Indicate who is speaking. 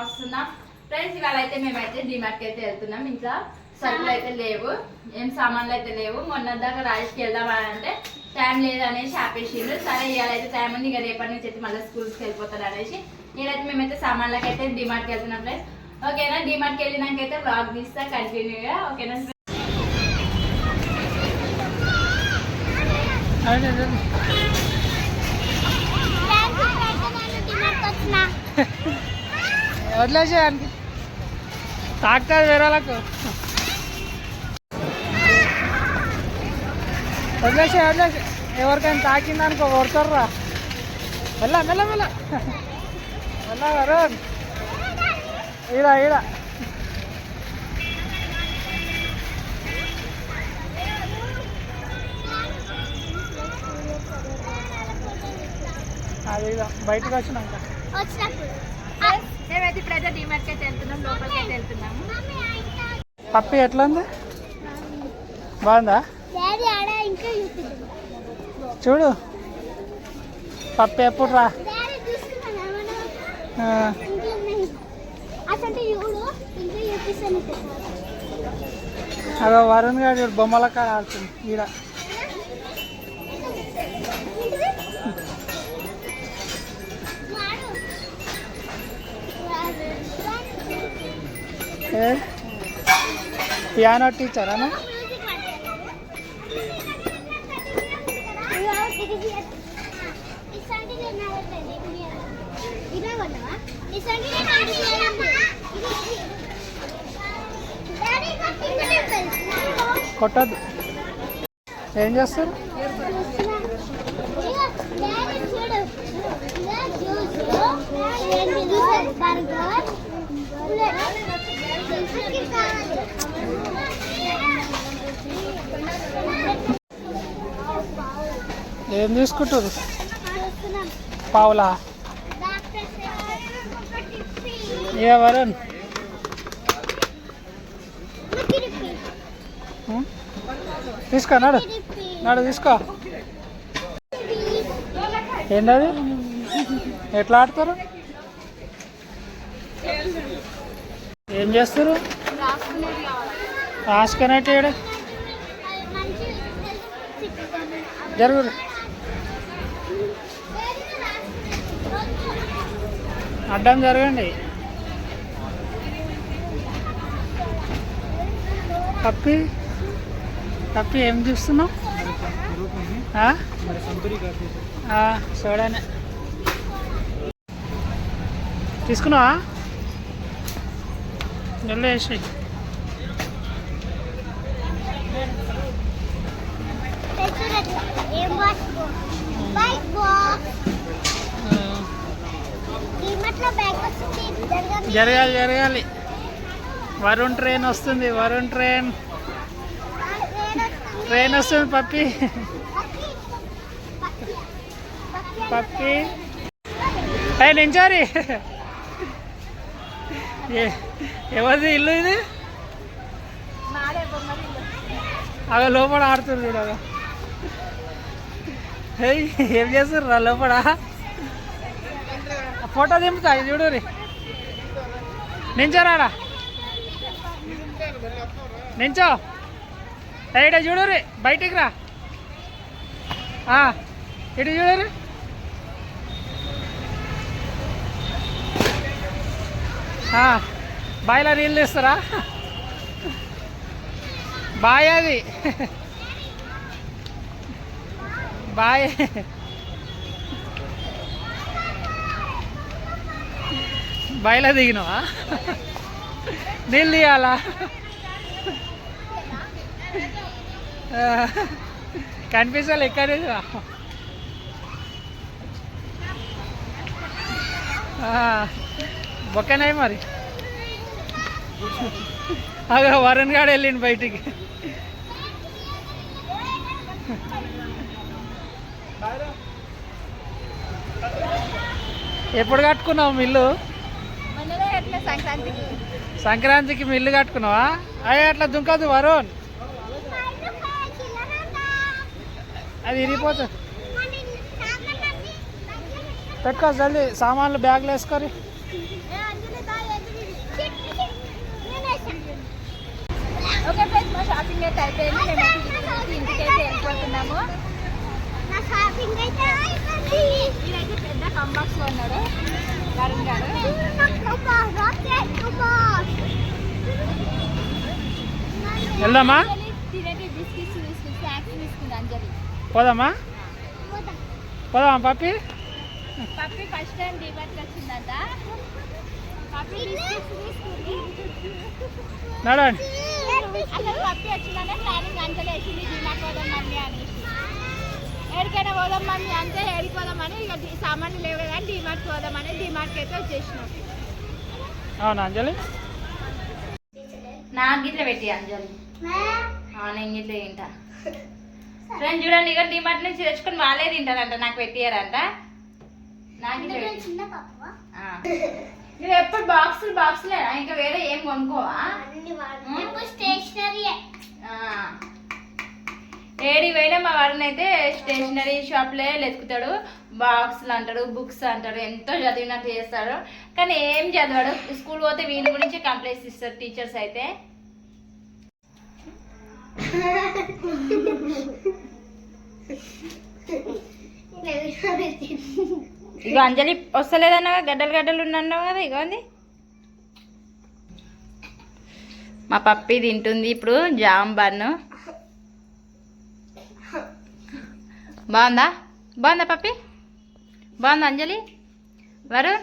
Speaker 1: వస్తున్నాం ఫ్రెండ్స్. ఇవాళ అయితే మేమైతే డిమార్ట్కి అయితే వెళ్తున్నాం. ఇంకా సరుకులు అయితే లేవు, ఏం సామాన్లు అయితే లేవు. మొన్న దాకా రాజేష్కి వెళ్దామని అంటే టైం లేదనేసి ఆపేసిండు. సరే ఇవాళ అయితే టైం ఉంది, ఇక రేపటి నుంచి అయితే మళ్ళీ స్కూల్స్కి వెళ్ళిపోతారు అనేసి నేనైతే మేమైతే సామాన్లకి అయితే డిమార్ట్కి వెళ్తున్నాం ఫ్రెండ్స్. ఓకేనా, డిమార్ట్కి వెళ్ళినాకైతే బ్లాగ్ తీస్తా కంటిన్యూగా. ఓకేనా
Speaker 2: వదిలేసేయానికి తాకుతుంది వేరేలకు. వదిలేసే ఎవరికైనా తాకిందనుకో కొడతారా. మెల్ల మెల్ల మెల్ల మెల్ల వరుణ్ ఈడ ఈడ అది బయటకు వచ్చినాక
Speaker 1: మేమైతే ఇప్పుడైతే డిమార్ట్కి అయితే వెళ్తున్నాం, లోపలికి అయితే వెళ్తున్నాము.
Speaker 2: పప్పి ఎట్లా ఉంది, బాగుందా? చూడు పప్పి ఎప్పుడు రా. అదో వరుణ్ గారు బొమ్మల కాడ ఆడుతుంది ఈడ. పియానో టీచరా? కొట్టద్దు. ఏం చేస్తారు? ఏం తీసుకుంటారు? పావులా? ఏ వరుణ్ తీసుకో, నాడు నాడు తీసుకో. ఏంటది? ఎట్లా ఆడతారు? ఏం చేస్తారు? రాసుకునేటి జరుగు. అడ్డం జరగండి. పప్పి పప్పి ఏం చూస్తున్నావు? చూడనే తీసుకున్నావా? వెళ్ళేసి జరగాలి జరగాలి. వరుణ్ ట్రైన్ వస్తుంది, వరుణ్ ట్రైన్ వస్తుంది. పప్పి పప్పి నించారి. ఎవరిది ఇల్లు ఇది? అలా లోపల ఆడుతుంది చూడగా. ఏం చేస్తారు లోపల? ఫోటో దింపుతా చూడు రీ. నించోరాడా, నించో. ఇట చూడు రీ, బయటికి రా. ఇటు చూడు రీ. బాయిలో నీళ్ళు తీస్తారా? బాయ్ అది, బాయ్. బాయిలో దిగినావా? నీళ్ళు తీయాలా? కనిపిస్తాను ఎక్కడి బొక్కనాయి మరి. అదే వరుణ్ గాడు వెళ్ళిండు బయటికి. ఎప్పుడు కట్టుకున్నావు మిల్లు? సంక్రాంతికి మిల్లు కట్టుకున్నావా? అయ్యా అట్లా దుంకదు వరుణ్, అది ఇరిగిపోతుంది. పెట్టుకో జల్దీ, సామాన్లు బ్యాగ్లో వేసుకొని.
Speaker 1: ఓకే ఫ్రెండ్స్, మా షాపింగ్ అయితే అయిపోయింది. మేము ఇంటికైతే వెళ్ళిపోతున్నాము. ఈయనైతే పెద్ద కంబాక్స్ లో ఉన్నాడు వరుణ్ గారు.
Speaker 2: వెళ్దామా?
Speaker 1: తినేటి బిస్కెట్స్ స్నాక్స్ తీసుకుంది అంజలి.
Speaker 2: పోదామా పప్పి?
Speaker 1: పప్పి ఫస్ట్ టైం డిమార్ట్కి వచ్చిందంట. పప్పి బిస్కెట్స్ తీసుకుంది.
Speaker 2: నడవండి.
Speaker 1: అసలు పప్పి వచ్చిందంటే ప్లానింగ్ అంజలి వేసింది డిమార్ట్ పోదాం మమ్మీ అనేసి. ఎక్కడికైనా పోదాం మమ్మీ అంటే ఏడికి పోదామని ఇక సామాన్లు లేవు కదా డిమార్ట్ పోదామని డిమార్ట్కి అయితే వచ్చేసినాం.
Speaker 2: అవునా అంజలి?
Speaker 1: నాకు గిట్ల పెట్టి అంజలి నేను గిట్ల తింటా. ఫ్రెండ్ చూడండి, ఇక డిమార్ట్ నుంచి తెచ్చుకొని వాళ్ళే తింటారంట, నాకు పెట్టియారంట. నాకు నువ్వు ఎప్పుడు బాక్సులేనా? ఇంకా వేరే ఏం కొనుక్కోవా? స్టేషనరీ ఏడి పోయినా మా వాడిని అయితే స్టేషనరీ షాప్లే వెతుకుతాడు. బాక్సులు అంటాడు, బుక్స్ అంటాడు, ఎంతో చదివినట్టు చేస్తాడు. కానీ ఏం చదవాడు. స్కూల్ పోతే వీళ్ళ గురించి కంప్లైంట్స్ ఇస్తారు టీచర్స్ అయితే. ఇగో అంజలి వస్తలేదన్నావా, గడ్డలు గడ్డలు ఉన్నావు కదా. ఇగోంది మా పప్పి తింటుంది ఇప్పుడు జామ్ బన్ను. బాగుందా పప్పి? బాగుందా అంజలి? వరుణ్